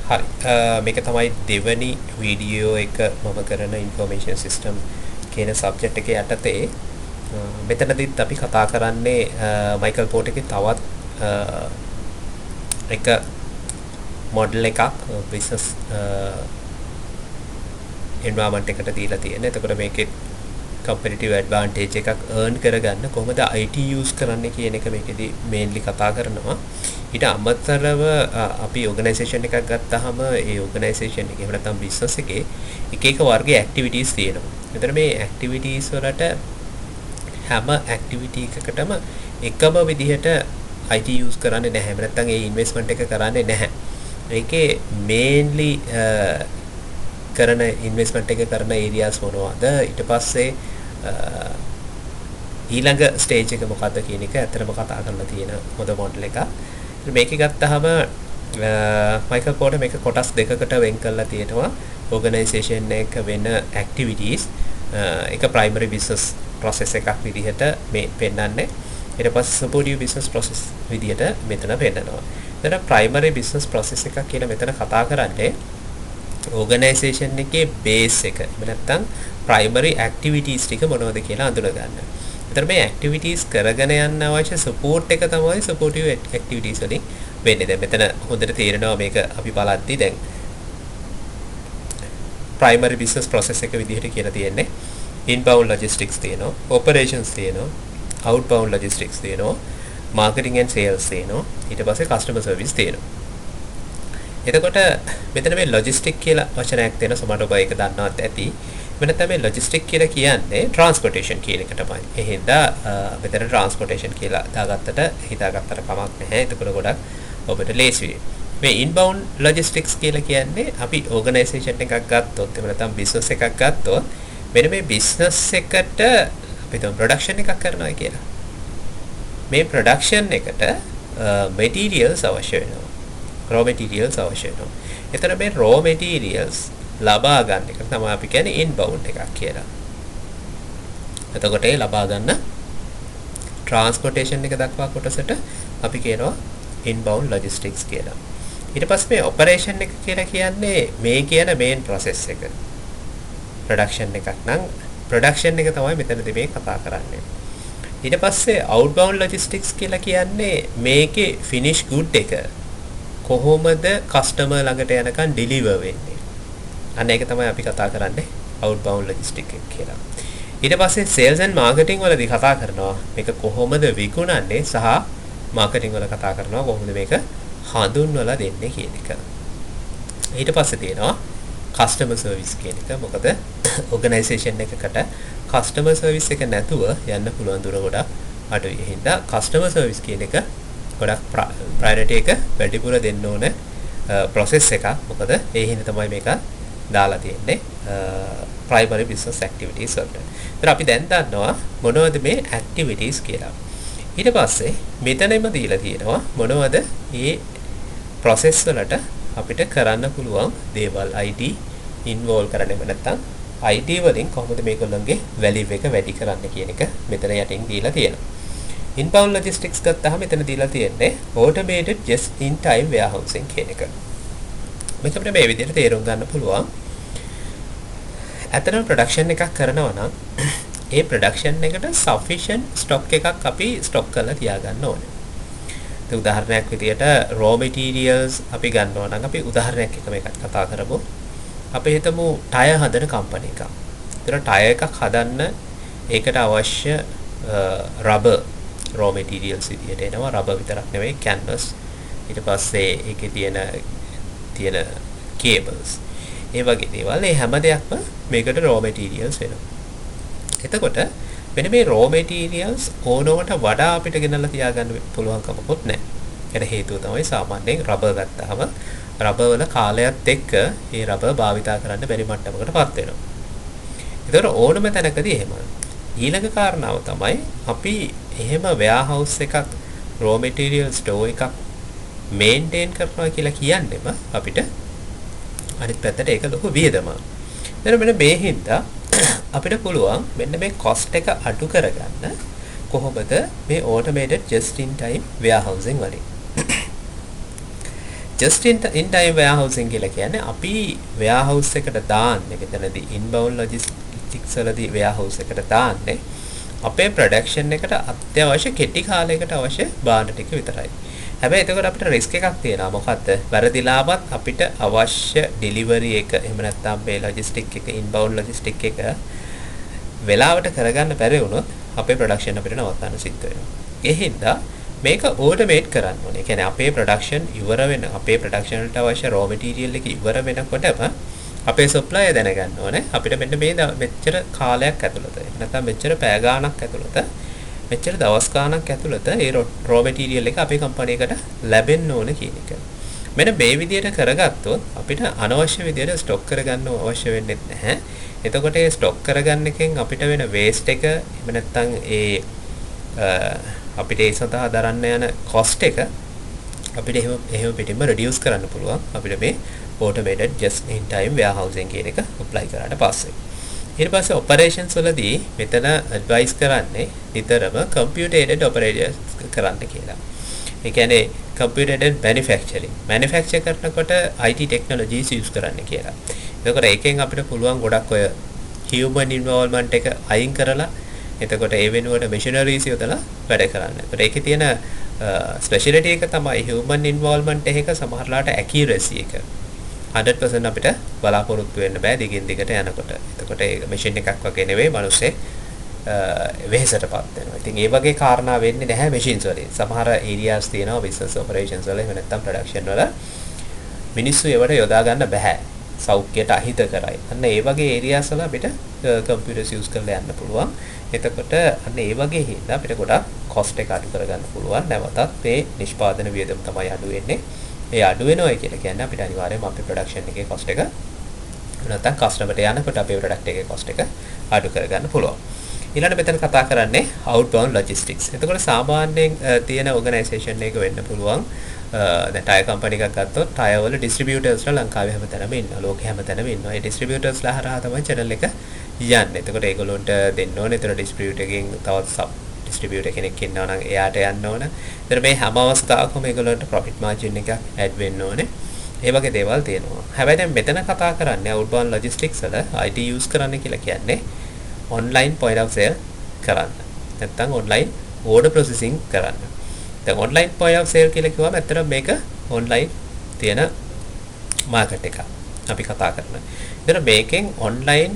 හරි. මේක තමයි දෙවැනි වීඩියෝ එක මම කරන ඉන්ෆර්මේෂන් සිස්ටම් කියන සබ්ජෙක්ට් එකේ යටතේ මෙතනදිත් අපි කතා කරන්නේ මයිකල් පෝට් එකේ තවත් එක මොඩල් එකක් බිස්නස් එන්වයරන්මන්ට් එකට දීලා තියෙන. එතකොට මේකේ competitive advantage එකක් earn කරගන්න කොහොමද IT use කරන්නේ කියන එක මේකෙදි mainly කතා කරනවා. ඊට අමතරව අපි organization එකක් ගත්තාම ඒ organization එකේ එහෙම නැත්නම් business එකේ එක එක වර්ගයේ activities තියෙනවා. එතන මේ activities වලට හැම activity එකකටම එකම විදිහට IT use කරන්නේ නැහැ. එහෙම නැත්නම් ඒ investment එක කරන්නේ නැහැ. ඒකේ mainly කරන investment එක කරන areas මොනවද? ඊට පස්සේ ඊළඟ stage එක මොකද්ද කියන එක ඇත්තටම කතා කරලා තියෙන හොඳ model එකක්. මේක ගත්තාම මයිකල් පෝට් මේක කොටස් දෙකකට වෙන් කරලා තියෙනවා. organization එක වෙන activities එක primary business process එකක් විදිහට මේ පෙන්නන්නේ. ඊට පස්සේ supportive business process විදිහට මෙතන පෙන්නනවා. එතන primary business process එකක් කියලා මෙතන කතා කරන්නේ organization එකේ base එක. එහෙම නැත්නම් primary activities ටික මොනවද කියලා අඳුන ගන්න. එතන මේ activities කරගෙන යන්න අවශ්‍ය support එක තමයි supportive activities වලින් වෙන්නේ. දැන් මෙතන හොඳට තේරෙනවා මේක අපි බලද්දි දැන් primary business process එක විදිහට කියලා තියෙන්නේ inbound logistics තියෙනවා, operations තියෙනවා, outbound logistics තියෙනවා, marketing and sales තියෙනවා, ඊට පස්සේ customer service තියෙනවා. එතකොට මෙතන මේ logistic කියලා වචනයක් තියෙන සමහර ඔබ ඒක දන්නවත් ඇති. මෙන්න තමයි logistic කියලා කියන්නේ transportation කියන එක තමයි. ඒ හින්දා මෙතන transportation කියලා දාගත්තට හිතාගත්තට කමක් නැහැ. එතකොට ගොඩක් ඔබට ලේසි වෙයි. මේ inbound logistics කියලා කියන්නේ අපි organization එකක් ගත්තොත් එහෙම නැත්නම් business එකක් ගත්තොත් මෙන්න මේ business එකට අපි හිතමු production එකක් කරනවා කියලා. මේ production එකට materials අවශ්‍ය වෙනවා. raw materials අවශ්‍ය වෙනවා. එතන මේ raw materials ලබා ගන්න එක තමයි අපි කියන්නේ inbound එකක් කියලා. එතකොට ඒ ලබා ගන්න transportation එක දක්වා කොටසට අපි කියනවා inbound logistics කියලා. ඊට පස්සේ මේ operation එක කියලා කියන්නේ මේ කියන main process එක. production එකක් නම් production එක තමයි මෙතනදී මේ කතා කරන්නේ. ඊට පස්සේ outbound logistics කියලා කියන්නේ මේකේ finish good එක කොහොමද customer ළඟට යනකම් deliver වෙන්නේ. අන්න ඒක තමයි අපි කතා කරන්නේ outbound logistics එක කියලා. ඊට පස්සේ sales and marketing වලදී කතා කරනවා මේක කොහොමද විකුණන්නේ සහ marketing වල කතා කරනවා කොහොමද මේක හඳුන්වලා දෙන්නේ කියන එක. ඊට පස්සේ තියෙනවා customer service කියන එක. මොකද organization එකකට customer service එක නැතුව යන්න පුළුවන් දුර ගොඩක් අඩුයි. ඒ හින්දා customer service කියන එක ගොඩක් priority එක වැඩිපුර දෙන්න ඕන process එකක්. මොකද ඒ හින්දා තමයි මේක දාලා තියෙන්නේ primary business activities වලට. ඒතර අපි දැන් දන්නවා මොනවද මේ activities කියලා. ඊට පස්සේ මෙතනෙම දීලා තියෙනවා මොනවද මේ process වලට අපිට කරන්න පුළුවන් දේවල් IT involve කරන්න නැත්නම් IT වලින් කොහොමද මේගොල්ලන්ගේ value එක වැඩි කරන්න කියන එක මෙතන යටින් දීලා තියෙනවා. inbound logistics ගත්තාම මෙතන දීලා තියෙන්නේ automated just in time warehousing කියන එක. මේක අපිට මේ විදිහට තේරුම් ගන්න පුළුවන්. ඇත්තටම production එකක් කරනවා නම් ඒ production එකට sufficient stock එකක් අපි stock කරලා තියාගන්න ඕනේ. ඒ උදාහරණයක් විදිහට raw materials අපි ගන්නවා නම් අපි උදාහරණයක් එක මේකත් කතා කරමු. අපි හිතමු tire හදන company එකක්. ඒතර tire එකක් හදන්න ඒකට අවශ්‍ය rubber raw materials විදිහට එනවා. rubber විතරක් නෙවෙයි canvas. ඊට පස්සේ ඒකේ තියෙන cables. ඒ වගේ දේවල් මේ හැම දෙයක්ම මේකට raw materials වෙනවා. එතකොට මෙන්න මේ raw materials ඕනවට වඩා අපිට ගෙනල්ලා තියාගන්න පුළුවන් කමකුත් නැහැ. ඒකට හේතුව තමයි සාමාන්‍යයෙන් rubber ගත්තාම rubber වල කාලයත් එක්ක මේ rubber භාවිතා කරන්න බැරි මට්ටමකටපත් වෙනවා. ඒතකොට ඕනම තැනකදී එහෙම. ඊළඟ කාරණාව තමයි අපි එහෙම warehouse එකක් raw material store එකක් maintain කරනවා කියලා කියන්නේම අපිට අනිත් පැත්තට ඒක ලොකු වියදමක්. දැන් මෙන්න මේ හින්දා අපිට පුළුවන් මෙන්න මේ cost එක අඩු කරගන්න කොහොමද මේ automated just in time warehousing වලින්. just in time warehousing කියලා කියන්නේ අපි warehouse එකට දාන්නේ මෙතනදී inbound logistics වලදී warehouse එකට දාන්නේ අපේ production එකට අත්‍යවශ්‍ය කෙටි කාලයකට අවශ්‍ය භාණ්ඩ ටික විතරයි. හැබැයි එතකොට අපිට risk එකක් තියෙනවා. මොකද්ද? වැරදිලාවත් අපිට අවශ්‍ය delivery එක එහෙම නැත්නම් මේ logistic එක inbound logistic එක වෙලාවට කරගන්න බැරි වුණොත් අපේ production අපිට නවත්තන්න සිද්ධ වෙනවා. ඒ හින්දා මේක automate කරන්න ඕනේ. ඒ කියන්නේ අපේ production ඉවර වෙන අපේ production වලට අවශ්‍ය raw material එක ඉවර වෙනකොටම අපේ supplier දැනගන්න ඕනේ. අපිට මෙන්න මේ මෙච්චර කාලයක් ඇතුළත නැත්නම් මෙච්චර පැය ගාණක් ඇතුළත මෙච්චර දවස් ගාණක් ඇතුළත ඒ raw material එක අපේ කම්පැනි එකට ලැබෙන්න ඕන කියන එක. මෙන්න මේ විදිහට කරගත්තොත් අපිට අනවශ්‍ය විදිහට ස්ටොක් කරගන්න අවශ්‍ය වෙන්නේ නැහැ. එතකොට ඒ ස්ටොක් කරගන්න එකෙන් අපිට වෙන waste එක එහෙම නැත්නම් අපිට ඒ සඳහා දරන්න යන cost එක අපිට එහෙම පිටින්ම reduce කරන්න පුළුවන්. අපිට මේ automated just in time warehousing කියන එක apply කරාට පස්සේ. ඊට පස්සේ operations වලදී මෙතන advice කරන්නේ නිතරම computer aided operations කරන්න කියලා. ඒ කියන්නේ computer aided manufacture කරනකොට IT technologies use කරන්න කියලා. එතකොට ඒකෙන් අපිට පුළුවන් ගොඩක් ඔය human involvement එක අයින් කරලා එතකොට ඒ වෙනුවට machineries යොදලා වැඩ කරන්න. ඒකට ඒකේ තියෙන specialty එක තමයි human involvement එක සමහරලාට accuracy එක 100% අපිට බලාපොරොත්තු වෙන්න බෑ දිගින් දිගට යනකොට. එතකොට ඒ machine එකක් වගේ නෙවෙයි මිනිස්සේ වෙහෙසටපත් වෙනවා. ඉතින් ඒ වගේ කාරණා වෙන්නේ නැහැ machines වලින්. සමහර areas තියෙනවා business operations වල එහෙම නැත්නම් production වල මිනිස්සු ඒවට යොදා ගන්න බෑ. සෞඛ්‍යයට අහිත කරයි. අන්න ඒ වගේ areas වල අපිට computers use කරලා යන්න පුළුවන්. එතකොට අන්න ඒ වගේ හින්දා අපිට ගොඩක් cost එක අඩු කරගන්න පුළුවන්. නැවතත් මේ නිෂ්පාදන වියදම තමයි අඩු වෙන්නේ. ඒ අඩු වෙනවා කියලා කියන්නේ අපිට අනිවාර්යයෙන්ම අපේ production එකේ cost එක නැත්නම් customer ට යනකොට අපේ product එකේ cost එක අඩු කරගන්න පුළුවන්. ඊළඟට මෙතන කතා කරන්නේ outbound logistics. එතකොට සාමාන්‍යයෙන් තියෙන organisation එක වෙන්න පුළුවන් දැන් ටයර් කම්පැනි එකක් ගත්තොත් ටයර් වල ඩිස්ට්‍රිබියුටර්ස්ලා ලංකාවේ හැමතැනම ඉන්නවා. ලෝකෙ හැමතැනම ඉන්නවා. ඒ ඩිස්ට්‍රිබියුටර්ස්ලා හරහා තමයි channel එක යන්නේ. එතකොට ඒගොල්ලොන්ට දෙන්න ඕනේ. ඒතර ඩිස්ට්‍රිබියුටර් එකෙන් තවත් සබ් ඩිස්ට්‍රිබියුටර් කෙනෙක් ඉන්නවා නම් එයාට යන්න ඕන. ඒතර මේ හැම අවස්ථාවකම ඒගොල්ලොන්ට profit margin එකක් add වෙන්න ඕනේ. ඒ වගේ දේවල් තියෙනවා. හැබැයි දැන් මෙතන කතා කරන්නේ outbound logistics වල IT use කරන්න කියලා කියන්නේ online point of sale කරන්න. නැත්නම් online order processing කරන්න. දැන් online point of sale කියලා කිව්වම ඇත්තටම මේක online තියෙන market එකක් අපි කතා කරනවා. ඒතර මේකෙන් online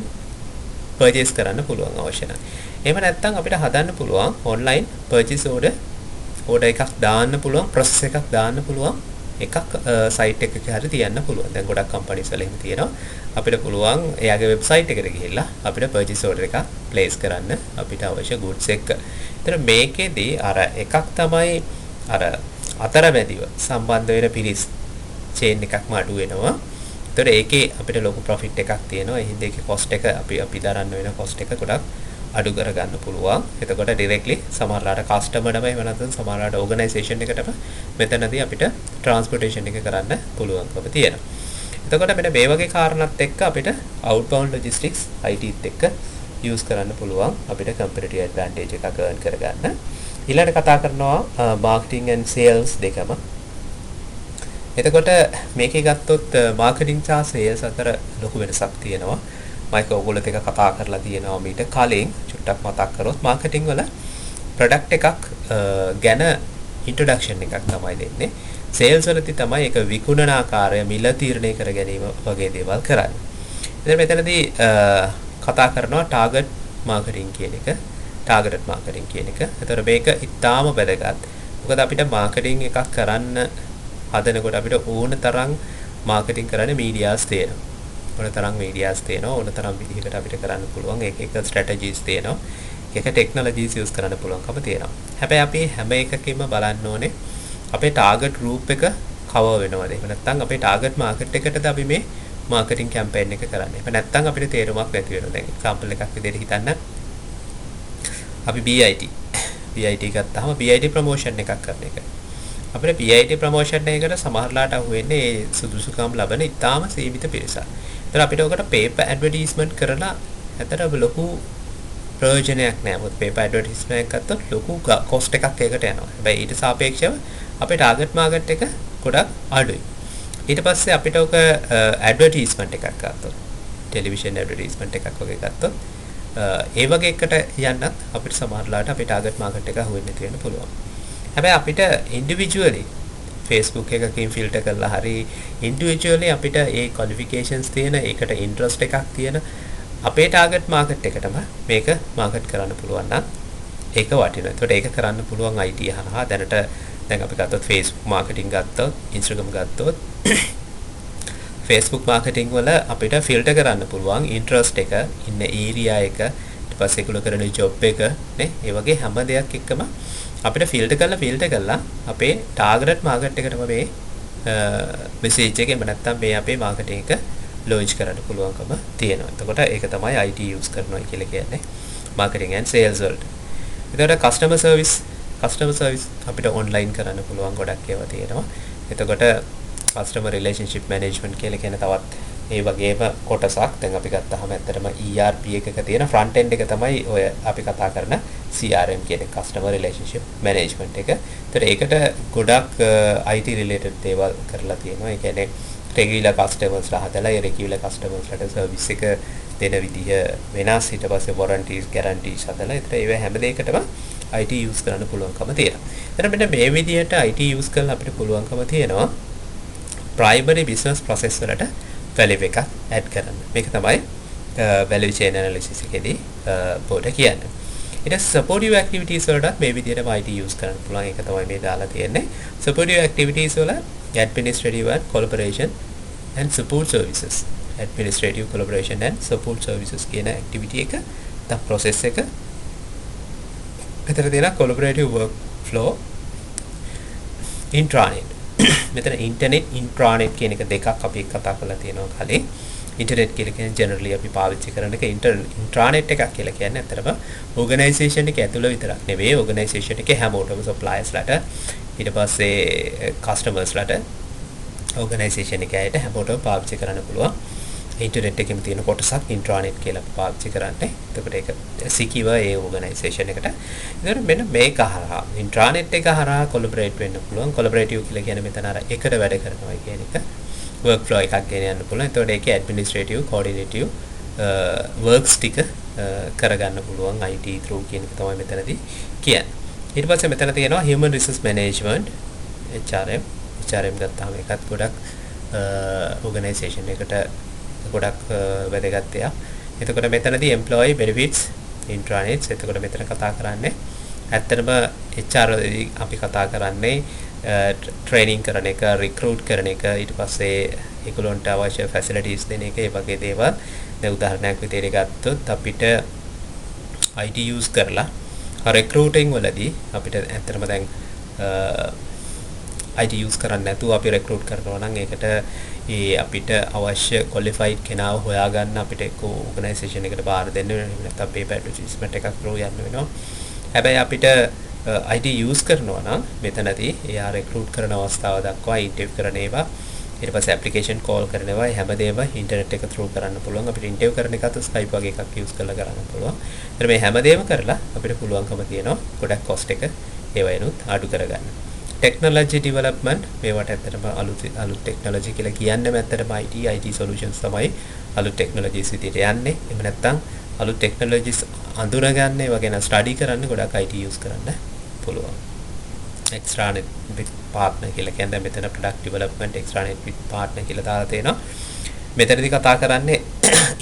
purchase කරන්න පුළුවන් අවශ්‍ය නම්. එහෙම නැත්නම් අපිට හදන්න පුළුවන් online purchase order එකක් දාන්න පුළුවන් process එකක් දාන්න පුළුවන් එකක් site එකක හරි තියන්න පුළුවන්. දැන් ගොඩක් companies වල එහෙම තියෙනවා. අපිට පුළුවන් එයාගේ website එකට ගිහිල්ලා අපිට purchase order එකක් place කරන්න අපිට අවශ්‍ය goods එක. ඒතර මේකෙදී අර එකක් තමයි අර අතරමැදිව සම්බන්ධ වෙන පිරිස් chain එකක්ම අඩු වෙනවා. ඒතර ඒකේ අපිට ලොකු profit එකක් තියෙනවා. ඒ හින්දා ඒකේ cost එක අපි දරන්න වෙන cost එක ගොඩක් අඩු කරගන්න පුළුවන්. එතකොට directly සමහරලාට customer-ටම එහෙම නැත්නම් සමහරලාට organisation එකටම මෙතනදී අපිට transportation එක කරන්න පුළුවන්කම තියෙනවා. එතකොට මෙන්න මේ වගේ කාරණාත් එක්ක අපිට outbound logistics IT එක්ක use කරන්න පුළුවන් අපිට competitive advantage එකක් earn කරගන්න. ඊළඟට කතා කරනවා marketing and sales දෙකම. එතකොට මේකේ ගත්තොත් marketing සහ sales අතර ලොකු වෙනසක් තියෙනවා. මම ඔයගොල්ලොත් එක කතා කරලා තියෙනවා මීට කලින් චුට්ටක් මතක් කරොත් marketing වල product එකක් ගැන introduction එකක් තමයි දෙන්නේ. sales වලදී තමයි ඒක විකුණන ආකාරය මිල තීරණය කර ගැනීම වගේ දේවල් කරන්නේ. ඉතින් මෙතනදී කතා කරනවා target marketing කියන එක. targeted marketing කියන එක. ඒතර මේක ඉතාම වැදගත්. මොකද අපිට marketing එකක් කරන්න හදනකොට අපිට ඕන තරම් marketing කරන්න medias තියෙනවා. ඕන තරම් medias තියෙනවා. ඕන තරම් විදිහකට අපිට කරන්න පුළුවන්. එක strategies තියෙනවා. එක technologies use කරන්න පුළුවන්කම තියෙනවා. හැබැයි අපි හැම එකකින්ම බලන්න ඕනේ අපේ target group එක cover වෙනවද? එහෙම නැත්නම් අපේ target market එකටද අපි මේ marketing campaign එක කරන්නේ. එහෙම නැත්නම් අපිට තේරුමක් නැති වෙනවා. දැන් example එකක් විදිහට හිතන්න අපි BIT ගත්තාම BIT promotion එකක් කරන එක. අපිට BIT promotion එකකට සමහරලාට අහු වෙන්නේ ඒ සුදුසුකම් ලබන ඉතාම සීමිත පිරිසක්. ඒතර අපිට ඔකට paper advertisement කරලා ඇත්තට ලොකු ප්‍රයෝජනයක් නැහැ. මොකද paper advertisement එකක් ගත්තොත් ලොකු cost එකක් ඒකට යනවා. හැබැයි ඊට සාපේක්ෂව අපේ target market එක ගොඩක් අඩුයි. ඊට පස්සේ අපිට ඔක ඇඩ්වර්ටයිස්මන්ට් එකක් ගත්තොත් ටෙලිවිෂන් ඇඩ්වර්ටයිස්මන්ට් එකක් වගේ ගත්තොත් ඒ වගේ එකට යන්නත් අපිට සමහරලාට අපේ ටාගට් මාකට් එක අහුවෙන්න තියෙන්න පුළුවන්. හැබැයි අපිට ඉන්ඩිවිජුවලි Facebook එකකින් ෆිල්ටර් කරලා හරි ඉන්ඩිවිජුවලි අපිට ඒ ක්වොලිෆිකේෂන්ස් තියෙන ඒකට ඉන්ට්‍රස්ට් එකක් තියෙන අපේ ටාගට් මාකට් එකටම මේක මාකට් කරන්න පුළුවන් නම් ඒක වටිනවා. ඒකට ඒක කරන්න පුළුවන් IT හරහා දැනට දැන් අපි ගත්තොත් Facebook මාකටිං ගත්තොත් Instagram ගත්තොත් Facebook මාකටිං වල අපිට ෆිල්ටර් කරන්න පුළුවන් ඉන්ට්‍රස්ට් එක ඉන්න ඒරියා එක ඊට පස්සේ ඒගොල්ලෝ කරන ජොබ් එක නේ ඒ වගේ හැම දෙයක් එක්කම අපිට ෆිල්ටර් කරලා අපේ ටාගට් මාකට් එකටම මේ මෙසේජ් එක එහෙම නැත්නම් මේ අපේ මාකටිං එක ලොන්ච් කරන්න පුළුවන්කම තියෙනවා. එතකොට ඒක තමයි IT යූස් කරනවා කියලා කියන්නේ මාකටිං ඇන්ඩ් සේල්ස් වලට. එතකොට කස්ටමර් සර්විස් අපිට ඔන්ලයින් කරන්න පුළුවන් ගොඩක් ඒවා තියෙනවා. එතකොට කස්ටමර් රිලේෂන්ෂිප් මැනේජ්මන්ට් කියලා කියන තවත් ඒ වගේම කොටසක් දැන් අපි ගත්තාම ඇත්තටම ERP එකක තියෙන ෆ්‍රන්ට් එන්ඩ් එක තමයි ඔය අපි කතා කරන CRM කියන කස්ටමර් රිලේෂන්ෂිප් මැනේජ්මන්ට් එක. ඒතර ඒකට ගොඩක් IT රිලේටඩ් දේවල් කරලා තියෙනවා. ඒ කියන්නේ රෙගියුලර් කස්ටමර්ස්ලා හදලා ඒ රෙගියුලර් කස්ටමර්ස්ලාට සර්විස් එක දෙන විදිහ වෙනස් ඊට පස්සේ වොරන්ටිස් ගැරන්ටිස් හදලා ඒතර ඒව හැම දෙයකටම IT යූස් කරන්න පුළුවන්කම තියෙනවා. එතන මෙන්න මේ විදිහට IT යූස් කරලා අපිට පුළුවන්කම තියෙනවා primary business process වලට value එකක් add කරන්න. මේක තමයි value chain analysis එකේදී පොඩ කියන්නේ. ඊට supportive activities වලට මේ විදිහටම IT use කරන්න පුළුවන්. ඒක තමයි මේ දාලා තියෙන්නේ. supportive activities වල administrative and collaboration and support services. administrative collaboration and support services කියන activity එක the process එක. මෙතන තියෙන collaborative workflow intranet. මෙතන internet intranet කියන එක දෙකක් අපි කතා කරලා තියෙනවා කලින්. ඉන්ටර්නෙට් කියලා කියන්නේ ජෙනරලි අපි පාවිච්චි කරන එක ඉන්ට්‍රානෙට් එකක් කියලා කියන්නේ අතරම ඕගනයිසේෂන් එක ඇතුළේ විතරක් නෙවෙයි ඕගනයිසේෂන් එකේ හැමෝටම සප්ලයර්ස්ලාට ඊට පස්සේ කස්ටමර්ස්ලාට ඕගනයිසේෂන් එකේ අයට හැමෝටම පාවිච්චි කරන්න පුළුවන් ඉන්ටර්නෙට් එකෙම තියෙන කොටසක් ඉන්ට්‍රානෙට් කියලා පාවිච්චි කරන්නේ. එතකොට ඒක සිකියව ඒ ඕගනයිසේෂන් එකට. ඒතර මෙන්න මේක හරහා ඉන්ට්‍රානෙට් එක හරහා කොලැබරේට් වෙන්න පුළුවන්. කොලැබරේටිව් කියලා කියන්නේ මෙතන අර එකට වැඩ කරනවා කියන එක. workflow එකක් ගෙන යන්න පුළුවන්. එතකොට ඒකේ administrative coordinative works ටික කරගන්න පුළුවන් IT through කියන එක තමයි මෙතනදී කියන්නේ. ඊට පස්සේ මෙතන තියෙනවා human resource management HRM ගත්තාම ඒකත් ගොඩක් organization එකට ගොඩක් වැදගත් දෙයක්. එතකොට මෙතනදී employee benefits intranets. එතකොට මෙතන කතා කරන්නේ ඇත්තටම HR අපි කතා කරන්නේ ට්‍රේනින් කරන එක, රික්‍රූට් කරන එක, ඊට පස්සේ ඒගොල්ලන්ට අවශ්‍ය ෆැසිලිටිස් දෙන එක, ඒ වගේ දේවල්. දැන් උදාහරණයක් විදිහට ගත්තොත් අපිට IT යූස් කරලා රික්‍රූටින් වලදී අපිට ඇත්තටම දැන් IT යූස් කරන්නේ නැතුව අපි රික්‍රූට් කරනවා නම් ඒකට අපිට අවශ්‍ය ක්වොලිෆයිඩ් කෙනාව හොයාගන්න අපිට එක්ක ඕගනයිසේෂන් එකට බාර දෙන්න වෙනවා. නැත්නම් පේපර් ඇඩ්වර්ටයිස්මන්ට් එකක් through යන්න වෙනවා. හැබැයි අපිට IT යූස් කරනවා නම් මෙතනදී එයා රික්‍රූට් කරන අවස්ථාව දක්වා ඉන්ටර්විව් කරන ඒවා ඊට පස්සේ ඇප්ලිකේෂන් කෝල් කරන ඒවා හැමදේම ඉන්ටර්නෙට් එක through කරන්න පුළුවන්. අපිට ඉන්ටර්විව් කරන එකත් Skype වගේ එකක් යූස් කරලා කරන්න පුළුවන්. ඒතර මේ හැමදේම කරලා අපිට පුළුවන්කම තියෙනවා ගොඩක් කොස්ට් එක ඒවයිනුත් අඩු කරගන්න. ටෙක්නොලොජි ඩෙවලොප්මන්ට් මේවට ඇත්තටම අලුත් ටෙක්නොලොජි කියලා කියන්නේ ඇත්තටම IT සොලියුෂන්ස් තමයි අලුත් ටෙක්නොලොජිස් විදිහට යන්නේ. එහෙම නැත්නම් අලුත් ටෙක්නොලොජිස් අඳුනගන්න ඒවා ගැන ස්ටඩි කරන්න ගොඩක් IT යූස් කරන්න පුළුවන්. extranet with partner කියලා කියන්නේ මෙතන product development extranet with partner කියලා දාලා තියෙනවා. මෙතනදී කතා කරන්නේ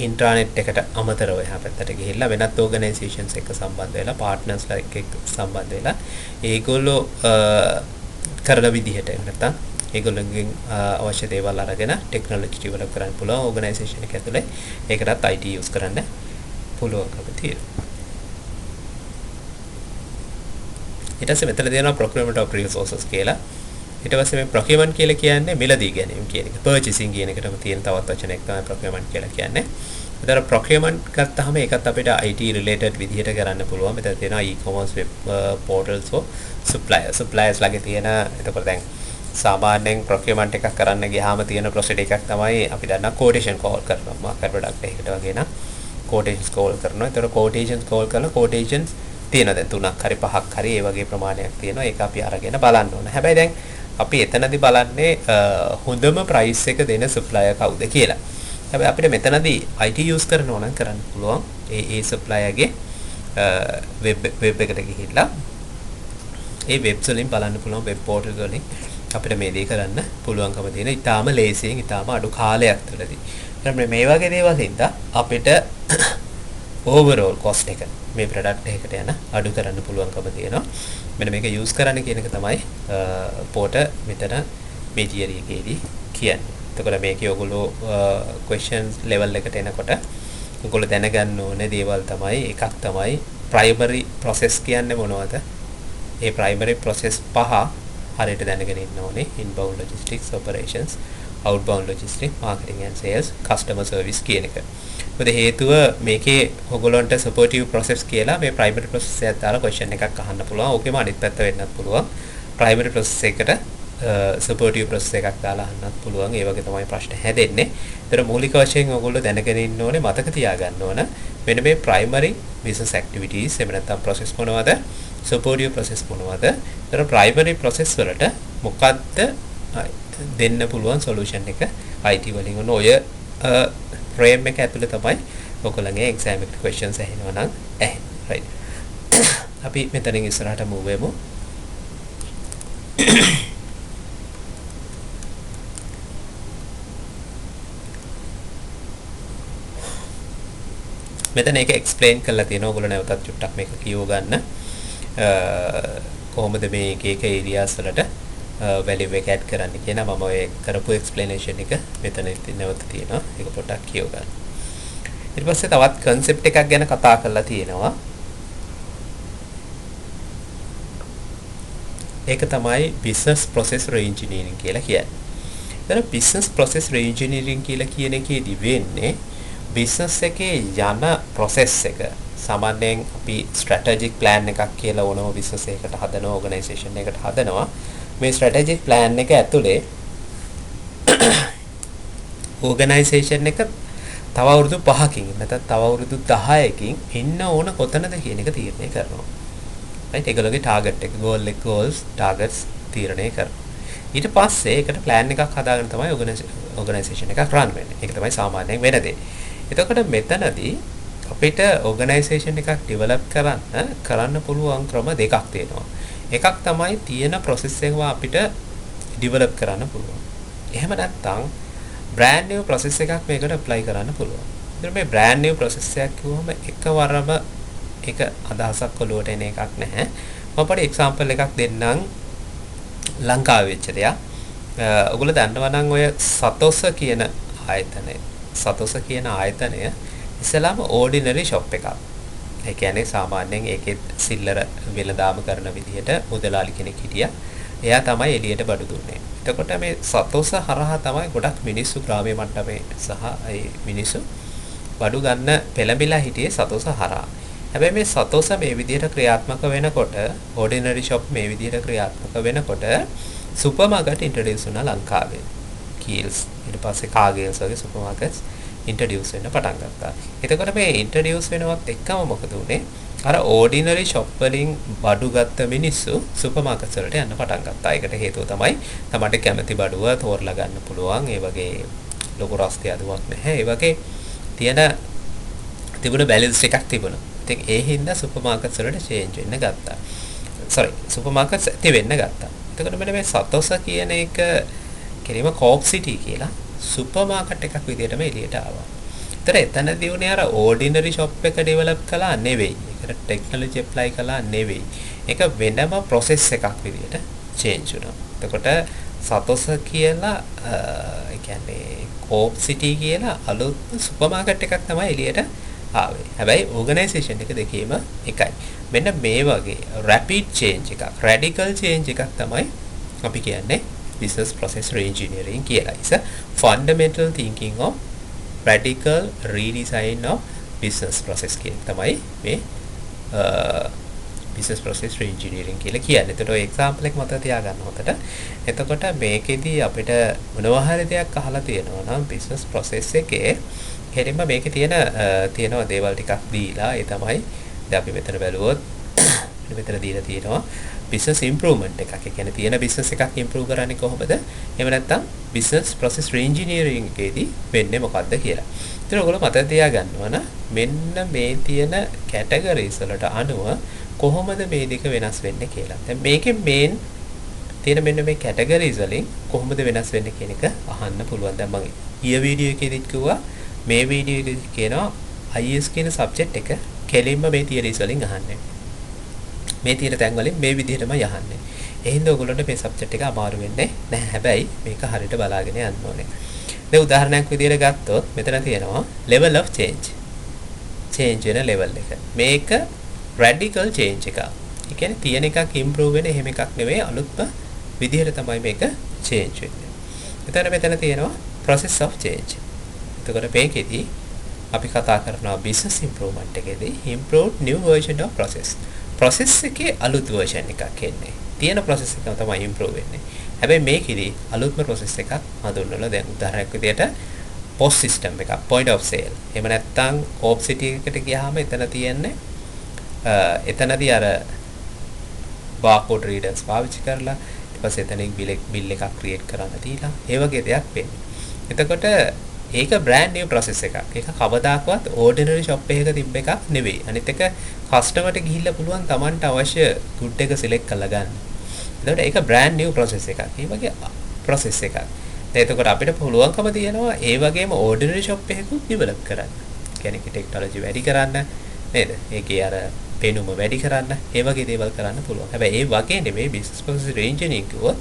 intranet එකට අමතරව එහා පැත්තට ගිහිල්ලා වෙනත් organizations එක්ක සම්බන්ධ වෙලා partnersලා එක්ක සම්බන්ධ වෙලා ඒගොල්ලෝ කරන විදිහට නැත්නම් ඒගොල්ලන්ගෙන් අවශ්‍ය දේවල් අරගෙන ටෙක්නොලොජි ඩෙවලොප් කරන්න පුළුවන් ඕගනයිසේෂන් එක ඇතුලේ. ඒකටත් IT යූස් කරන්න පුළුවන්කම තියෙනවා. ඊට පස්සේ මෙතන දෙනවා procurement of resources කියලා. ඊට පස්සේ මේ procurement කියලා කියන්නේ මිලදී ගැනීම කියන එක. purchasing කියන එකටම තියෙන තවත් වචනයක් තමයි procurement කියලා කියන්නේ. ඒතර procurement ගත්තාම ඒකත් අපිට IT related විදිහට කරන්න පුළුවන්. මෙතන තියෙනවා e-commerce web portals for suppliers ලාගේ තියෙන. එතකොට දැන් සාමාන්‍යයෙන් procurement එකක් කරන්න ගියාම තියෙන procedure එකක් තමයි අපි දන්නා quotation call කරනවා. market product එකකට වගේ නම් quotations call කරනවා. ඒතර quotations call කරලා quotations තියෙනවා දැන් 3ක් හරි 5ක් හරි ඒ වගේ ප්‍රමාණයක් තියෙනවා. ඒක අපි අරගෙන බලන්න ඕන. හැබැයි දැන් අපි එතනදී බලන්නේ හොඳම ප්‍රයිස් එක දෙන සප්ලයර් කවුද කියලා. හැබැයි අපිට මෙතනදී IT යූස් කරනවා නම් කරන්න පුළුවන් ඒ සප්ලයර්ගේ වෙබ් එකට ගිහිල්ලා ඒ වෙබ්ස් වලින් බලන්න පුළුවන් වෙබ් පෝර්ටල් වලින් අපිට මේ දේ කරන්න පුළුවන්කම තියෙන ඊටාම ලේසියෙන් ඊටාම අඩු කාලයක් තුළදී. ඊට මේ වගේ දේවල් හින්දා අපිට ඕවරෝල් කොස්ට් එක මේ ප්‍රොඩක්ට් එකකට යන අඩු කරන්න පුළුවන්කම තියෙනවා. මෙන්න මේක යූස් කරන්න කියන එක තමයි පෝට මෙතන මේ තියරි එකේදී කියන්නේ. එතකොට මේකේ ඔයගොල්ලෝ questions level එකට එනකොට ඔයගොල්ලෝ දැනගන්න ඕනේ දේවල් තමයි එකක් තමයි primary process කියන්නේ මොනවද? ඒ primary process පහ හරියට දැනගෙන ඉන්න ඕනේ. inbound logistics, operations, outbound logistics, marketing and sales, customer service කියන එක. මොකද හේතුව මේකේ ඔයගොල්ලන්ට supportive process කියලා මේ primary process එකත් දාලා question එකක් අහන්න පුළුවන්. ඕකෙම අනිත් පැත්ත වෙන්නත් පුළුවන්. primary process එකට supportive process එකක් දාලා අහන්නත් පුළුවන්. ඒ වගේ තමයි ප්‍රශ්න හැදෙන්නේ. ඒතර මූලික වශයෙන් ඔයගොල්ලෝ දැනගෙන ඉන්න ඕනේ, මතක තියාගන්න ඕන මෙන්න මේ primary business activities එහෙම නැත්නම් process මොනවද? supportive process මොනවද? ඒතර primary process වලට මොකක්ද දෙන්න පුළුවන් solution එක IT වලින් ඔන්න ඔය frame එක ඇතුලේ තමයි ඔයගොල්ලන්ගේ exam එකට questions ඇහෙනවා නම් ඇහෙන්නේ. right. අපි මෙතනින් ඉස්සරහට move වෙමු. මෙතන ඒක explain කරලා තියෙනවා. ඔයගොල්ලෝ නැවතත් චුට්ටක් මේක කියව ගන්න. කොහොමද මේ එක areas වලට value එක add කරන්න කියන මම ඔය කරපු explanation එක මෙතන නැවත තියෙනවා. ඒක පොඩ්ඩක් කියව ගන්න. ඊට පස්සේ තවත් concept එකක් ගැන කතා කරලා තියෙනවා. ඒක තමයි business process reengineering කියලා කියන්නේ. එතන business process reengineering කියලා කියන එකේදී වෙන්නේ business එකේ යන process එක සාමාන්‍යයෙන් අපි strategic plan එකක් කියලා ඕනම business එකකට හදනවා, organization එකකට හදනවා. මේ strategic plan එක ඇතුලේ organization එක තව අවුරුදු 5කින් නැත්නම් තව අවුරුදු 10කින් ඉන්න ඕන කොතනද කියන එක තීරණය කරනවා. right? ඒගොල්ලෝගේ target එක, goals, targets තීරණය කරනවා. ඊට පස්සේ ඒකට plan එකක් හදාගෙන තමයි organization එකක් run වෙන්නේ. ඒක තමයි සාමාන්‍යයෙන් වෙන දේ. එතකොට මෙතනදී අපිට organization එකක් develop කරන්න පුළුවන් ක්‍රම දෙකක් තියෙනවා. එකක් තමයි තියෙන process එක අපිට develop කරන්න පුළුවන්. එහෙම නැත්නම් brand new process එකක් මේකට apply කරන්න පුළුවන්. ඉතින් මේ brand new process එකක් කිව්වම එකවරම එක අදහසක් ඔලුවට එන එකක් නැහැ. මම පොඩි example එකක් දෙන්නම් ලංකාවේ වෙච්ච දෙයක්. ඔයගොල්ලෝ දන්නවා නම් ඔය සතොස කියන ආයතනය. සතොස කියන ආයතනය ඉස්සලාම ordinary shop එකක්. ඒ කියන්නේ සාමාන්‍යයෙන් ඒකේ සිල්ලර වෙළඳාම කරන විදිහට මුදලාලි කෙනෙක් හිටියා. එයා තමයි එළියට බඩු දුන්නේ. එතකොට මේ සතොස හරහා තමයි ගොඩක් මිනිස්සු ග්‍රාමීය මට්ටමේ සහ ඒ මිනිස්සු බඩු ගන්න පෙළඹිලා හිටියේ සතොස හරහා. හැබැයි මේ සතොස මේ විදිහට ක්‍රියාත්මක වෙනකොට ordinary shop මේ විදිහට ක්‍රියාත්මක වෙනකොට සුපර් මාකට් ඉන්ට්‍රොඩියුස් වුණා ලංකාවේ. කීල්ස් ඊට පස්සේ කාගේල්ස් වගේ සුපර් මාකට්ස් ඉන්ට්‍රොඩියුස් වෙන්න පටන් ගත්තා. එතකොට මේ ඉන්ට්‍රොඩියුස් වෙනවත් එක්කම මොකද උනේ? අර ඕඩිනරි ෂොප් වලින් බඩු ගත්ත මිනිස්සු සුපර් මාකට්ස් වලට යන්න පටන් ගත්තා. ඒකට හේතුව තමයි තමන්ට කැමති බඩුව තෝරලා ගන්න පුළුවන්. ඒ වගේ ලොකු රස්ති අදුවක් නැහැ. ඒ වගේ තිබුණ බැලන්ස් එකක් තිබුණා. ඉතින් ඒ හින්දා සුපර් මාකට්ස් වලට චේන්ජ් වෙන්න ගත්තා. සුපර් මාකට්ස් ඇති වෙන්න ගත්තා. එතකොට මෙන්න මේ සතොස කියන එක කෙලිම කෝප් සිටි කියලා සුපර් මාකට් එකක් විදිහටම එළියට ආවා. ඒතර එතනදී උනේ අර ඕඩිනරි ෂොප් එක ඩෙවලොප් කළා නෙවෙයි. ඒකට ටෙක්නොලොජි ඇප්ලයි කළා නෙවෙයි. ඒක වෙනම process එකක් විදිහට change වුණා. එතකොට සතොස කියලා ඒ කියන්නේ කෝප් සිටි කියලා අලුත් සුපර් මාකට් එකක් තමයි එළියට ආවේ. හැබැයි ඕගනයිසේෂන් එක දෙකේම එකයි. මෙන්න මේ වගේ rapid change එකක්, radical change එකක් තමයි අපි කියන්නේ business process reengineering කියලා. It's a fundamental thinking of radical redesign of business process කියන තමයි මේ business process reengineering කියලා කියන්නේ. ඒතකොට ඔය example එක මතක තියාගන්න හොතට. එතකොට මේකෙදී අපිට මොනවා හරි දෙයක් අහලා තියෙනවා නම් business process එකේ කෙලින්ම මේකේ තියෙනවා දේවල් ටිකක් දීලා ඒ තමයි දැන් අපි මෙතන බැලුවොත් මෙතන දීලා තියෙනවා business improvement එකක්. ඒ කියන්නේ තියෙන business එකක් improve කරන්නේ කොහොමද? එහෙම නැත්නම් business process reengineering එකේදී වෙන්නේ මොකක්ද කියලා. ඉතින් ඔයගොල්ලෝ මතක තියාගන්න ඕන මෙන්න මේ තියෙන categories වලට අනුව කොහොමද මේ දෙක වෙනස් වෙන්නේ කියලා. දැන් මේකේ main තියෙන මෙන්න මේ categories වලින් කොහොමද වෙනස් වෙන්නේ කියන එක අහන්න පුළුවන්. දැන් මම ඊය වීඩියෝ එකේදීත් කිව්වා මේ වීඩියෝ එකේදී කියනවා IS කියන subject එක කෙලින්ම මේ theories වලින් අහන්නේ. මේ තියෙන තැන් වලින් මේ විදිහටම යහන්නේ. ඒ හින්දා ඔයගොල්ලන්ට මේ subject එක අමාරු වෙන්නේ නැහැ. හැබැයි මේක හරියට බලාගෙන යන්න ඕනේ. දැන් උදාහරණයක් විදිහට ගත්තොත් මෙතන තියෙනවා level of change. change වෙන level එක. මේක radical change එකක්. ඒ කියන්නේ තියෙන එකක් improve වෙන එහෙම එකක් නෙවෙයි අලුත්ම විදිහට තමයි මේක change වෙන්නේ. මෙතන තියෙනවා process of change. එතකොට මේකෙදී අපි කතා කරනවා business improvement එකේදී improved new version of process එකේ අලුත් version එකක් එන්නේ. තියෙන process එකම තමයි improve වෙන්නේ. හැබැයි මේකෙදී අලුත්ම process එකක් හඳුන්වලා දැන් උදාහරණයක් විදිහට POS system එකක් point of sale. එහෙම නැත්නම් Coop City එකට ගියාම එතන තියෙන්නේ එතනදී අර barcode readers පාවිච්චි කරලා ඊට පස්සේ එතනින් bill එකක් create කරන්න දීලා ඒ වගේ දෙයක් වෙන්නේ. එතකොට ඒක brand new process එකක්. ඒක කවදාකවත් ordinary shop එකක තිබ්බ එකක් නෙවෙයි. අනිත් එක customer ට ගිහිල්ලා පුළුවන් Tamanට අවශ්‍ය good එක select කරලා ගන්න. එතකොට ඒක brand new process එකක්. ඒ වගේ process එකක්. දැන් එතකොට අපිට පුළුවන්කම තියෙනවා ඒ වගේම ordinary shop එකකුත් develop කරන්න. කියන්නේ technology වැඩි කරන්න නේද? ඒකේ අර පෙනුම වැඩි කරන්න, ඒ වගේ දේවල් කරන්න පුළුවන්. හැබැයි ඒ වගේ නෙමෙයි business process reengineering කිව්වොත්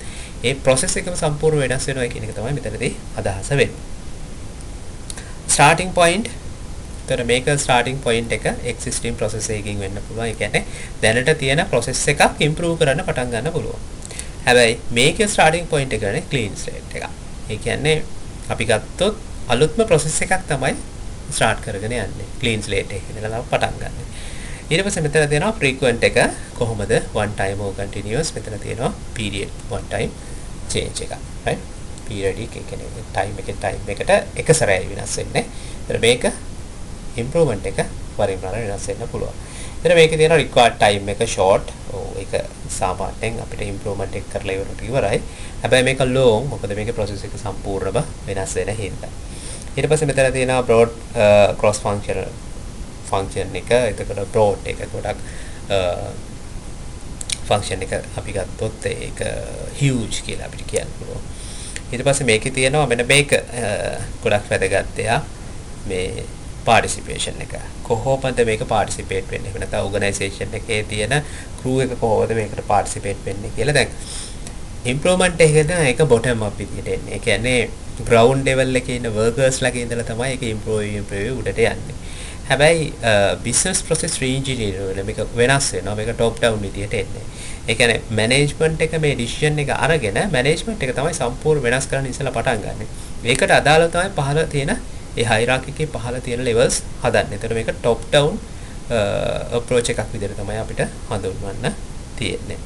ඒ process එකම සම්පූර්ණ වෙනස් වෙනවා කියන එක තමයි මෙතනදී අදහස වෙන්නේ. starting point තර මේක starting point එක existing process එකකින් වෙන්න පුළුවන්. ඒ කියන්නේ දැනට තියෙන process එකක් improve කරන්න පටන් ගන්න පුළුවන්. හැබැයි මේකේ starting point එක ගන්නේ clean slate එකක්. ඒ කියන්නේ අපි ගත්තොත් අලුත්ම process එකක් තමයි start කරගෙන යන්නේ. clean slate එකකින් ඉඳලා පටන් ගන්න. ඊට පස්සේ මෙතන තියෙනවා frequent එක කොහොමද one time or continuous. මෙතන තියෙනවා period one time change එක. right? periodic ඒ කියන්නේ time එකට එක සැරේ වෙනස් වෙන්නේ. ඒතර මේක improvement එක වරින් වර වෙනස් වෙන්න පුළුවන්. ඒතර මේකේ තියෙන required time එක short. ඒක සාමාන්‍යයෙන් අපිට improvement එක කරලා ඉවරයි. හැබැයි මේක long. මොකද මේකේ process එක සම්පූර්ණව වෙනස් වෙන හින්දා. ඊට පස්සේ මෙතන තියෙනවා broad cross function එක. එතකොට broad එක ගොඩක් function එක අපි ගත්තොත් ඒක huge කියලා අපිට කියන්න පුළුවන්. ඊට පස්සේ මේකේ තියෙනවා මෙන්න මේක ගොඩක් වැදගත් දෙයක් මේ participation එක. කොහොමද මේක participate වෙන්නේ? එහෙම නැත්නම් organization එකේ තියෙන crew එක කොහොමද මේකට participate වෙන්නේ කියලා. දැන් improvement එකද ඒක bottom up විදිහට එන්නේ. ඒ කියන්නේ ground level එකේ ඉන්න workers ලාගේ ඉඳලා තමයි ඒක improve උඩට යන්නේ. හැබැයි business process reengineering වල මේක වෙනස් වෙනවා. මේක top down විදිහට එන්නේ. ඒ කියන්නේ management එක මේ decision එක අරගෙන management එක තමයි සම්පූර්ණ වෙනස් කරන්න ඉස්සලා පටන් ගන්න. මේකට අදාළව තමයි පහළ තියෙන ඒ hierarchy එකේ පහළ තියෙන levels හදන්නේ. ඒතර මේක top down approach එකක් විදිහට තමයි අපිට හඳුන්වන්න තියෙන්නේ.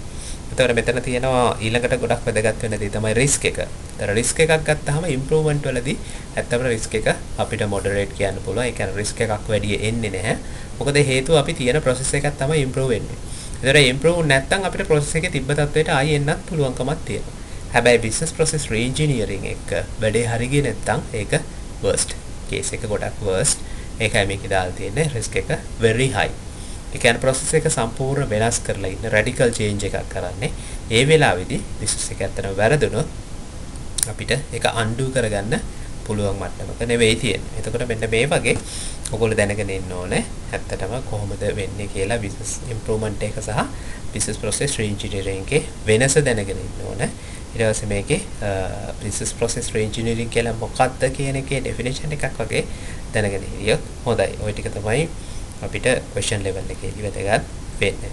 ඒතර මෙතන තියෙනවා ඊළඟට ගොඩක් වැදගත් වෙන දේ තමයි risk එක. ඒතර risk එකක් ගත්තාම improvement වලදී ඇත්තටම risk එක අපිට moderate කියන්න පුළුවන්. ඒ කියන්නේ risk එකක් වැඩි එන්නේ නැහැ. මොකද හේතුව අපි තියෙන process එකක් තමයි improve වෙන්නේ. ඒතර improve නැත්නම් අපිට process එකේ තිබ්බ තත්ත්වයට ආයෙ එන්නත් පුළුවන්කමක් තියෙනවා. හැබැයි business process reengineering එක වැඩේ හරියන්නේ නැත්නම් ඒක worst case එක ගොඩක් worst. ඒකයි මේකේ දාලා තියෙන්නේ risk එක very high. ඒ කියන්නේ process එක සම්පූර්ණ වෙනස් කරලා ඉන්න radical change එකක් කරන්නේ. ඒ වෙලාවේදී business එක ඇත්තටම වැරදුනොත් අපිට ඒක undo කරගන්න පුළුවන් මට්ටමක නෙවෙයි තියෙන්නේ. එතකොට මෙන්න මේ වගේ ඔයගොල්ලෝ දැනගෙන ඉන්න ඕනේ ඇත්තටම කොහොමද වෙන්නේ කියලා business improvement එක සහ business process reengineering එකේ වෙනස දැනගෙන ඉන්න ඕනේ. ඊට පස්සේ මේකේ business process reengineering කියලා මොකක්ද කියන එකේ definition එකක් වගේ දැනගෙන හිටියොත් හොඳයි. ওই ටික තමයි අපිට question level එකේදී වැදගත් වෙන්නේ.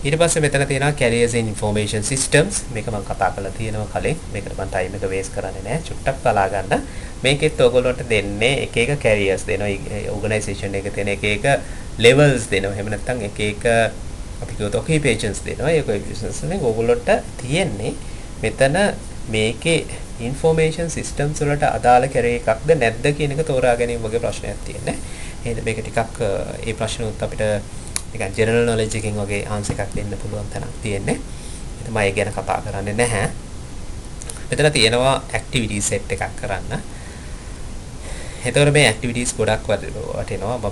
ඊට පස්සේ මෙතන තියෙනවා carriers in information systems. මේක මම කතා කරලා තියෙනවා කලින්. මේකට මම time එක waste කරන්නේ නැහැ. චුට්ටක් බලා ගන්න. මේකෙත් ඔයගොල්ලන්ට දෙන්නේ එක එක carriers දෙනවා. organization එකේ තියෙන එක එක levels දෙනවා. එහෙම නැත්නම් එක එක අපි කියවත occupations දෙනවා. ඒක business එකේ ඔයගොල්ලන්ට තියෙන්නේ මෙතන මේකේ information systems වලට අදාළ carrier එකක්ද නැද්ද කියන එක තෝරා ගැනීම වගේ ප්‍රශ්නයක් තියෙනවා. එහෙනම් මේක ටිකක් ඒ ප්‍රශ්න උත් අපිට නිකන් ජෙනරල් නොලෙජ් එකකින් වගේ ආන්සර් එකක් දෙන්න පුළුවන් තරම් තියෙන්නේ. ඒත් මම ඒ ගැන කතා කරන්නේ නැහැ. මෙතන තියෙනවා ඇක්ටිවිටි සෙට් එකක් කරන්න. එතකොට මේ ඇක්ටිවිටීස් ගොඩක් වටිනවා. මම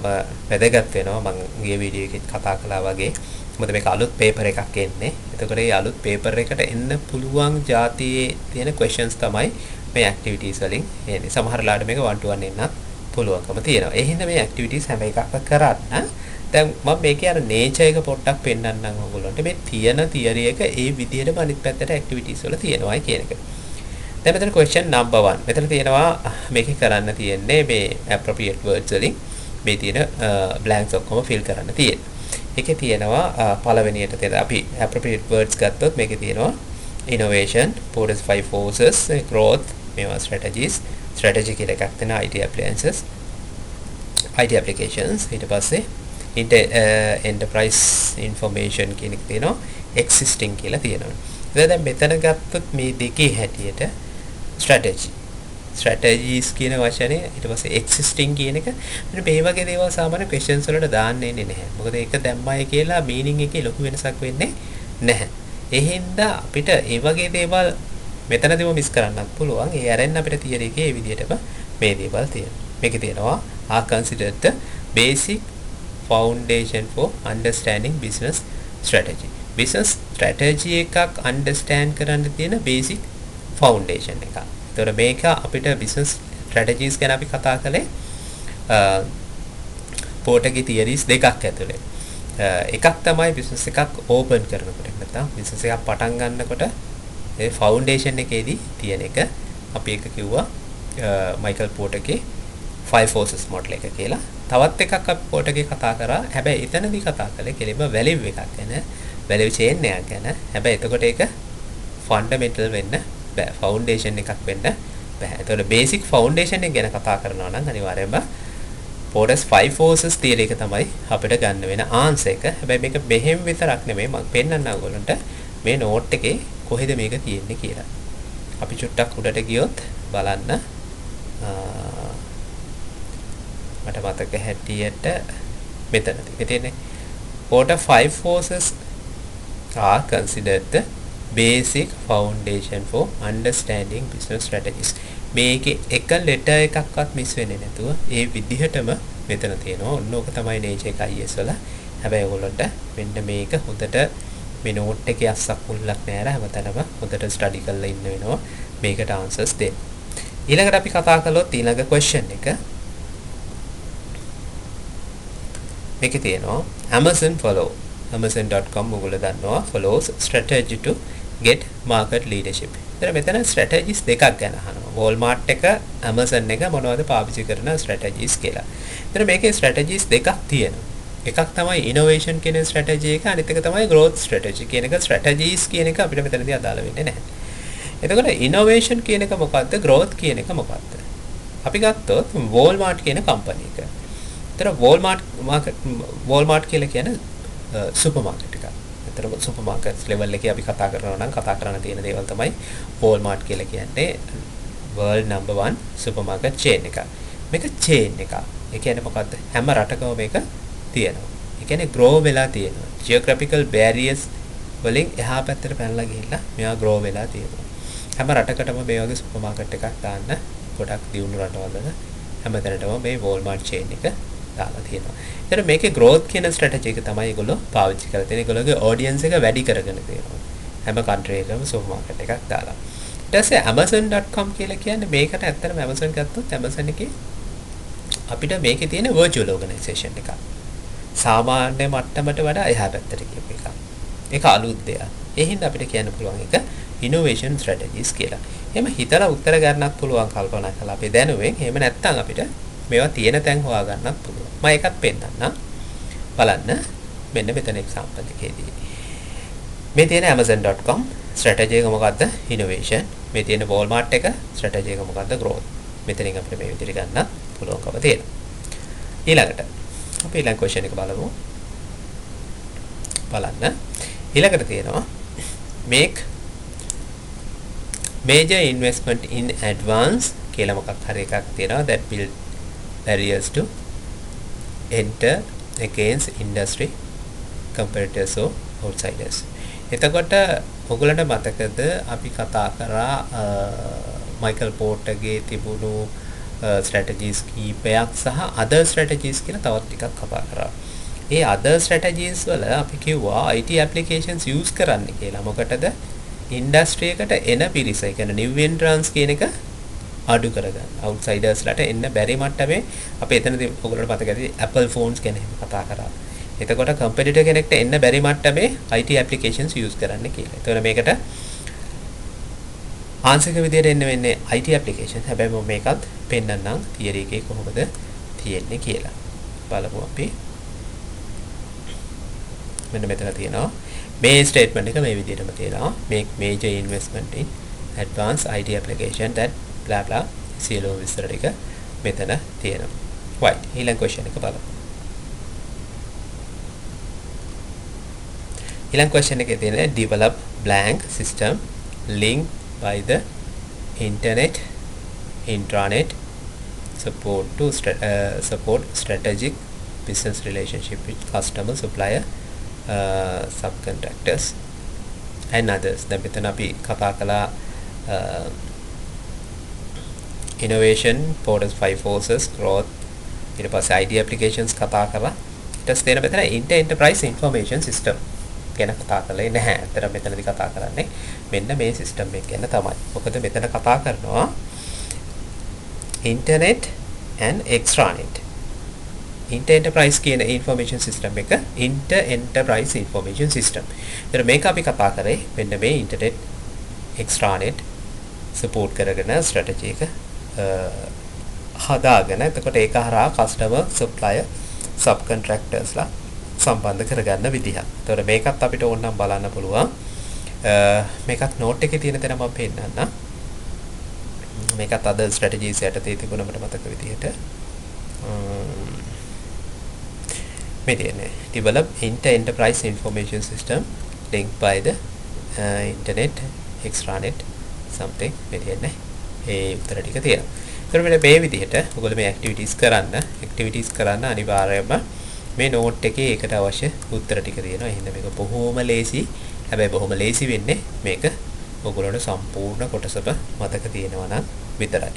වැදගත් වෙනවා. මම ගිය වීඩියෝ එකෙත් කතා කළා වගේ. මොකද මේක අලුත් පේපර් එකක් එන්නේ. එතකොට මේ අලුත් පේපර් එකට එන්න පුළුවන් જાතියේ තියෙන questions තමයි මේ ඇක්ටිවිටීස් වලින් එන්නේ. සමහර ලාට මේක 1 to 1 එන්නත් පුළුවන්කම තියෙනවා. ඒ හින්දා මේ ඇක්ටිවිටීස් හැම එකක්ම කරන්න. දැන් මම මේකේ අර nature එක පොඩ්ඩක් පෙන්නන්නම් ඔයගොල්ලන්ට. මේ තියෙන theory එක ඒ විදිහටම අනිත් පැත්තට ඇක්ටිවිටීස් වල තියෙනවායි කියන එක. දැන් මෙතන question number 1. මෙතන තියෙනවා මේකේ කරන්න තියෙන්නේ මේ appropriate words වලින් මේ තියෙන blanks ඔක්කොම fill කරන්න තියෙන්නේ. ඒකේ තියෙනවා පළවෙනියට තියෙන අපි appropriate words ගත්තොත් මේකේ තියෙනවා innovation, Porter's 5 forces, growth, මේවා strategies, strategy කියලා එකක් තියෙනවා, IT appliances, IT applications, ඊට පස්සේ enterprise information කියන එක තියෙනවා, existing කියලා තියෙනවා. දැන් මෙතන ගත්තොත් මේ දෙකේ හැටියට strategies කියන වචනේ ඊට පස්සේ existing කියන එක මෙන්න මේ වගේ දේවල් සාමාන්‍ය questions වලට දාන්නේ නැහැ. මොකද ඒක දැම්මයි කියලා meaning එකේ ලොකු වෙනසක් වෙන්නේ නැහැ. ඒ හින්දා අපිට මේ වගේ දේවල් මෙතනදිම මිස් කරන්නත් පුළුවන්. ඒ අරෙන් අපිට theory එකේ මේ විදිහටම මේ දේවල් තියෙනවා. මේකේ තියෙනවා are considered the basic foundation for understanding business strategy. business strategy එකක් understand කරන්න තියෙන basic foundation එක. ඒතකොට මේක අපිට business strategies ගැන අපි කතා කළේ පොටගේ theories දෙකක් ඇතුලේ. එකක් තමයි business එකක් open කරනකොට නැත්නම් business එකක් පටන් ගන්නකොට ඒ foundation එකේදී තියෙන එක අපි එක කිව්වා මයිකල් පොටගේ 5 forces model එක කියලා. තවත් එකක් අපි පොටගේ කතා කරා. හැබැයි එතනදී කතා කළේ කෙලින්ම value එකක් ගැන, value chain එකක් ගැන. හැබැයි එතකොට ඒක fundamental වෙන්න බෑ. foundation එකක් වෙන්න බෑ. එතකොට basic foundation එක ගැන කතා කරනවා නම් අනිවාර්යයෙන්ම Porter's 5 forces theory එක තමයි අපිට ගන්න වෙන answer එක. හැබැයි මේක මෙහෙම විතරක් නෙමෙයි මම පෙන්නන්න ඕගොල්ලන්ට මේ note එකේ කොහෙද මේක තියෙන්නේ කියලා. අපි චුට්ටක් උඩට ගියොත් බලන්න මට මතක හැටියට මෙතනදී තියෙන්නේ Porter 5 forces are considered the basic foundation for understanding business strategies. මේකේ එක letter එකක්වත් මිස් වෙන්නේ නැතුව ඒ විදිහටම මෙතන තියෙනවා. ඔන්න ඕක තමයි nature එක IS වල. හැබැයි ඔයගොල්ලන්ට මෙන්න මේක හොඳට මේ note එකේ අස්සක් මුල්ලක් නෑර හැමතැනම හොඳට study කරලා ඉන්න වෙනවා මේකට answers දෙන්න. ඊළඟට අපි කතා කළොත් ඊළඟ question එක මේකේ තියෙනවා Amazon follow. Amazon.com ඔයගොල්ලෝ දන්නවා follows strategy to get market leadership. මෙතන strategies දෙකක් ගැන අහනවා. Walmart එක Amazon එක මොනවද පාවිච්චි කරන strategies කියලා. එතන මේකේ strategies දෙකක් තියෙනවා. එකක් තමයි innovation කියන strategy එක, අනිත් එක තමයි growth strategy කියන එක. strategies කියන එක අපිට මෙතනදී අදාළ වෙන්නේ නැහැ. එතකොට innovation කියන එක මොකක්ද? growth කියන එක මොකක්ද? අපි ගත්තොත් Walmart කියන company එක. එතන Walmart කියලා කියන්නේ supermarket එකක්. එතන supermarket level එකේ අපි කතා කරනවා නම් කතා කරන්න තියෙන දේවල් තමයි Walmart කියලා කියන්නේ world number 1 supermarket chain එක. මේක chain එකක්. ඒ කියන්නේ මොකද්ද? හැම රටකම මේක තියෙනවා. ඒ කියන්නේ grow වෙලා තියෙනවා. geographical barriers වලින් එහා පැත්තට පැනලා ගිහිල්ලා මේවා grow වෙලා තියෙනවා. හැම රටකටම මේ වගේ supermarket එකක් දාන්න ගොඩක් දියුණු රටවල හැමතැනටම මේ Walmart chain එක දාලා තියෙනවා. ඒතර මේකේ growth කියන strategy එක තමයි ඒගොල්ලෝ පාවිච්චි කරලා තියෙන්නේ. ඒගොල්ලෝගේ audience එක වැඩි කරගෙන තියෙනවා. හැම country එකම supermarket එකක් දාලා. ඊට පස්සේ Amazon.com කියලා කියන්නේ මේකට ඇත්තටම Amazon ගත්තොත් Amazon එකේ අපිට මේකේ තියෙන virtual organization එකක්. සාමාන්‍ය මට්ටමට වඩා එහා පැත්තට කියපු එකක්. ඒක අලුත් දෙයක්. ඒ හින්දා අපිට කියන්න පුළුවන් එක innovation strategies කියලා. එහෙම හිතලා උත්තර ගන්නත් පුළුවන් කල්පනා කරලා අපි දැනුවෙන්. එහෙම නැත්නම් අපිට මේවා තියෙන තැන් හොයාගන්නත් පුළුවන්. මම එකක් පෙන්නන්නම්. බලන්න මෙන්න මෙතන example එකේදී. මේ තියෙන Amazon.com strategy එක මොකද්ද? innovation. මේ තියෙන Walmart එක strategy එක මොකද්ද? growth. මෙතනින් අපිට මේ විදිහට ගන්න පුළුවන්කම තියෙනවා. ඊළඟට අපි ඊළඟ question එක බලමු. බලන්න. ඊළඟට තියෙනවා make major investment in advance කියලා මොකක් හරි එකක් තියෙනවා that build barriers to enter against industry competitors or outsiders. එතකොට ඔයගලන්ට මතකද අපි කතා කරා මයිකල් පෝර්ටර්ගේ තිබුණු strategies කීපයක් සහ other strategies කියලා තවත් ටිකක් කතා කරා. ඒ other strategies වල අපි කිව්වා IT applications use කරන්න කියලා. මොකටද? industry එකට එන පිරිස, ඒ කියන්නේ new entrants කියන එක අඩු කරගන්න. outsiders ලට එන්න බැරි මට්ටමේ අපි එතනදී ඔයගොල්ලන්ට මතක ඇති Apple phones ගැන එහෙම කතා කරා. එතකොට competitor කෙනෙක්ට එන්න බැරි මට්ටමේ IT applications use කරන්න කියලා. එතකොට මේකට ආන්සර් විදියට එන්න වෙන්නේ IT applications. හැබැයි මම මේකත් පෙන්නන්නම් theory එකේ කොහොමද තියෙන්නේ කියලා. බලමු අපි. මෙන්න මෙතන තියෙනවා මේ statement එක මේ විදිහටම තියෙනවා. make major investment in advanced IT application that blah blah සියලුම විස්තර ටික මෙතන තියෙනවා. right ඊළඟ question එක බලමු. ඊළඟ question එකේ තියෙන develop blank system linked by the internet intranet support to support strategic business relationship with customer supplier subcontractors and others. දැන් මෙතන අපි කතා කළා innovation portals 5 forces growth ඊට පස්සේ IT applications කතා කරලා ඊට පස්සේ තියෙන මෙතන enterprise information system ගැන කතා කරලා නැහැ. අතර මෙතනදී කතා කරන්නේ මෙන්න මේ සිස්ටම් එක ගැන තමයි. මොකද මෙතන කතා කරනවා internet and extranet. Enterprise කියන information system එක enterprise information system. ඒතර මේක අපි කතා කරේ මෙන්න මේ internet extranet support කරගෙන strategy එක හදාගෙන එතකොට ඒක හරහා customer supplier subcontractors ලා සම්බන්ධ කරගන්න විදිහ. එතකොට මේකත් අපිට ඕනනම් බලන්න පුළුවන්. මේකත් note එකේ තියෙන තැන මම පෙන්නන්නම්. මේකත් අද strategies යටතේ තිබුණ මට මතක විදිහට. මේ තියෙන්නේ develop enterprise information system linked by the internet extranet something මේ තියෙන්නේ. ඒ උත්තර ටික තියෙනවා. ඒතර මේ විදිහට ඔයගොල්ලෝ මේ activities කරන්න අනිවාර්යයෙන්ම මේ note එකේ ඒකට අවශ්‍ය උත්තර ටික තියෙනවා. එහෙනම් මේක බොහොම ලේසි. හැබැයි බොහොම ලේසි වෙන්නේ මේක ඔයගොල්ලෝට සම්පූර්ණ කොටසම මතක තියෙනවා නම් විතරයි.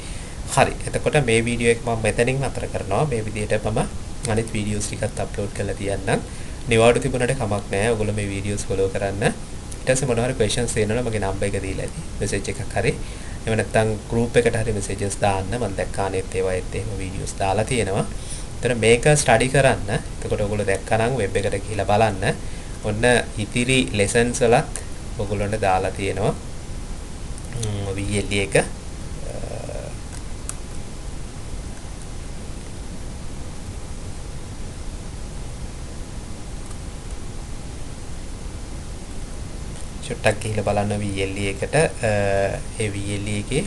හරි. එතකොට මේ වීඩියෝ එක මම මෙතනින් නතර කරනවා. මේ විදිහට මම අනිත් වීඩියෝස් ටිකත් අප්ලෝඩ් කරලා තියන්නම්. නිවාඩු තිබුණාට කමක් නැහැ. ඔයගොල්ලෝ මේ වීඩියෝස් ෆලෝ කරන්න. ඊට පස්සේ මොනවා හරි questions තියෙනවා මගේ නම්බර් එක දීලා ඇති. message එකක් හරි. එහෙම නැත්නම් group එකට හරි messages දාන්න. මම දැක්කා අනිත් ඒවායෙත් එහෙම වීඩියෝස් දාලා තියෙනවා. එතන මේක ස්ටඩි කරන්න. එතකොට ඔයගොල්ලෝ දැක්කනම් වෙබ් එකට ගිහිල්ලා බලන්න. ඔන්න ඉතිරි lessons වලත් ඔයගොල්ලන්ට දාලා තියෙනවා. VLE එක චුට්ටක් ගිහිල්ලා බලන්න VLE එකට ඒ VLE එකේ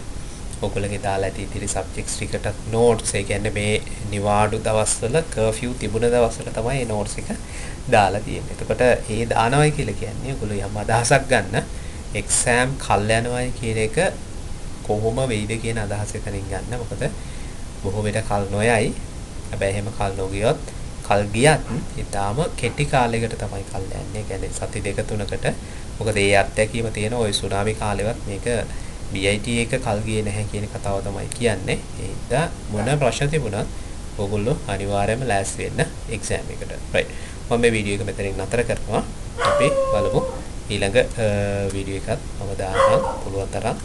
ඔයගොල්ලන්ගේ දාලා ඇති ඉතිරි subjects ටිකට notes ඒ කියන්නේ මේ නිවාඩු දවස්වල curfew තිබුණ දවස්වල තමයි මේ notes එක දාලා තියෙන්නේ. එතකොට ඒ දානවයි කියලා කියන්නේ ඔයගොල්ලෝ යම් අදහසක් ගන්න exam කල් යනවයි කියන එක කොහොම වෙයිද කියන අදහස එතනින් ගන්න. මොකද බොහෝ විට කල් නොයයි. හැබැයි එහෙම කල් නොගියොත් කල් ගියත් ඊටාම කෙටි කාලයකට තමයි කල් යන්නේ. ඒ කියන්නේ සති දෙක තුනකට. මොකද ඒ අත්දැකීම තියෙන ওই සුනාමි කාලෙවත් මේක BIT එක කල් ගියේ නැහැ කියන කතාව තමයි කියන්නේ. ඒ හින්දා මොන ප්‍රශ්න තිබුණත් ඔයගොල්ලෝ අනිවාර්යයෙන්ම ලෑස්ති වෙන්න exam එකට. right. මම මේ වීඩියෝ එක මෙතනින් නතර කරනවා. අපි බලමු ඊළඟ වීඩියෝ එකත් මම දාන්න පුළුවන් තරම්